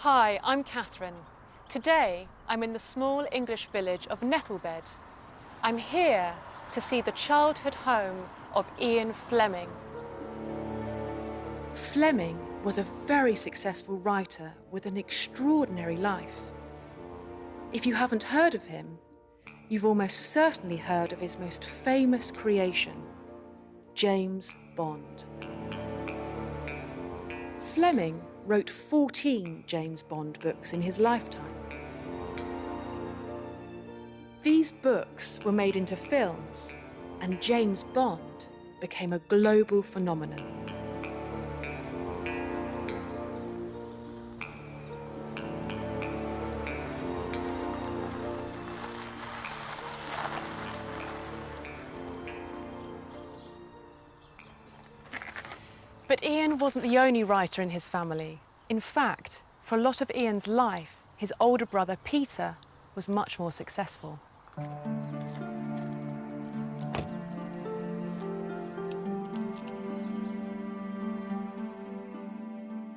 Hi, I'm Catherine. Today, I'm in the small English village of NETTLEDBED. I'm here to see the childhood home of Ian Fleming. Fleming was a very successful writer with an extraordinary life. If you haven't heard of him, you've almost certainly heard of his most famous creation, James Bond. Fleming wrote 14 James Bond books in his lifetime. These books were made into films, and James Bond became a global phenomenon. But Ian wasn't the only writer in his family. In fact, for a lot of Ian's life, his older brother Peter was much more successful.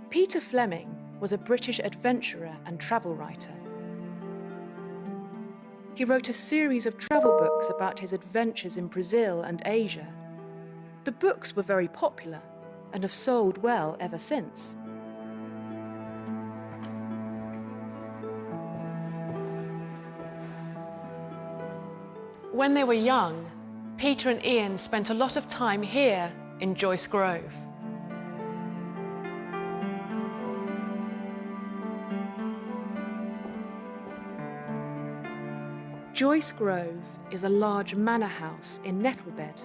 Peter Fleming was a British adventurer and travel writer. He wrote a series of travel books about his adventures in Brazil and Asia. The books were very popular and have sold well ever since. When they were young, Peter and Ian spent a lot of time here in Joyce Grove. Joyce Grove is a large manor house in NETTLEDBED.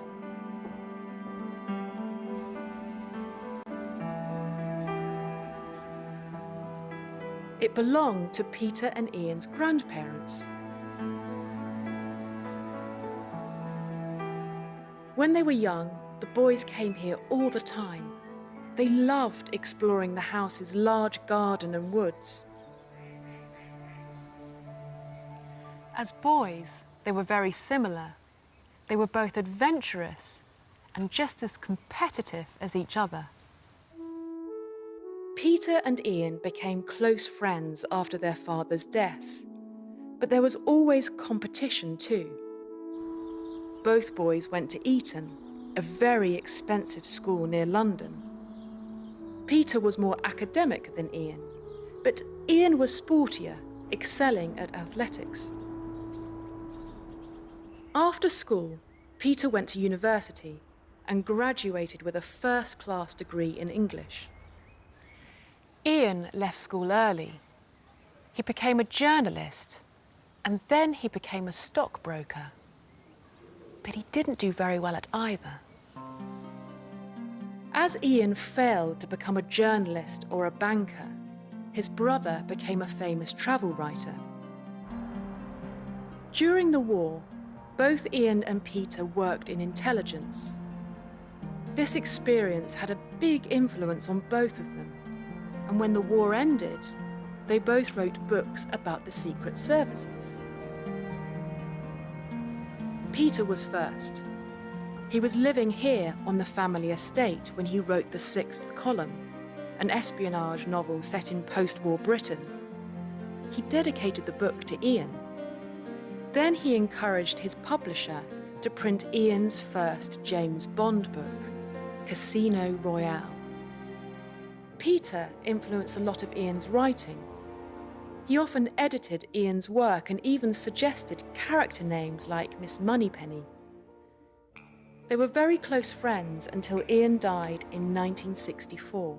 It belonged to Peter and Ian's grandparents. When they were young, the boys came here all the time. They loved exploring the house's large garden and woods. As boys, they were very similar. They were both adventurous and just as competitive as each other. Peter and Ian became close friends after their father's death, but there was always competition too. Both boys went to Eton, a very expensive school near London. Peter was more academic than Ian, but Ian was sportier, excelling at athletics. After school, Peter went to university and graduated with a first-class degree in English. Ian left school early. He became a journalist, and then he became a stockbroker. But he didn't do very well at either. As Ian failed to become a journalist or a banker, his brother became a famous travel writer. During the war, both Ian and Peter worked in intelligence. This experience had a big influence on both of them, and when the war ended, they both wrote books about the secret services. Peter was first. He was living here on the family estate when he wrote The Sixth Column, an espionage novel set in post-war Britain. He dedicated the book to Ian. Then he encouraged his publisher to print Ian's first James Bond book, Casino Royale. Peter influenced a lot of Ian's writing. He often edited Ian's work and even suggested character names like Miss Moneypenny. They were very close friends until Ian died in 1964.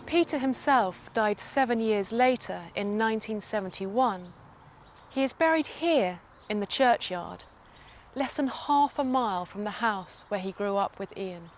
Peter himself died 7 years later in 1971. He is buried here in the churchyard, less than half a mile from the house where he grew up with Ian.